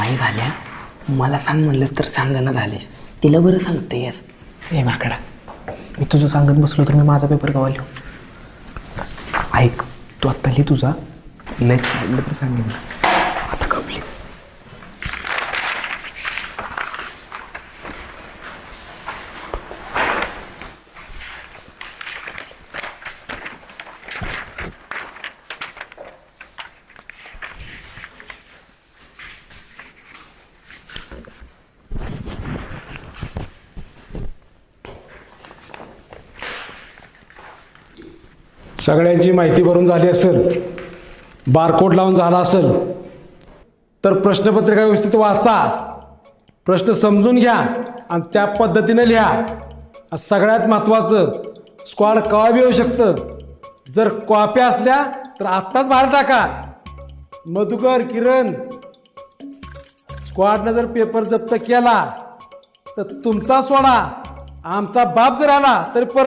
काय घाल्या मला सांग म्हणलंस तर सांगणं झालेस, तिला बरं सांगतेस. ए माकडा, मी तुझं सांगत बसलो तर मी माझा पेपर कवा लिहू? ऐक, तू आत्ता लिही तुझा, लयच वाढलं तर सांगेन. आता कपली. सगळ्यांची माहिती भरून झाली असेल, बारकोड लावून झाला असेल तर प्रश्नपत्रिका व्यवस्थित वाचा, प्रश्न समजून घ्या आणि त्या पद्धतीने लिहा. सगळ्यात महत्त्वाचं, स्क्वॉड कवा बी येऊ शकतं. जर कॉप्या असल्या तर आत्ताच बाहेर टाका. मधुकर, किरण, स्क्वॉडनं जर पेपर जप्त केला तर तुमचा सोडा, आमचा बाप जर आला तरी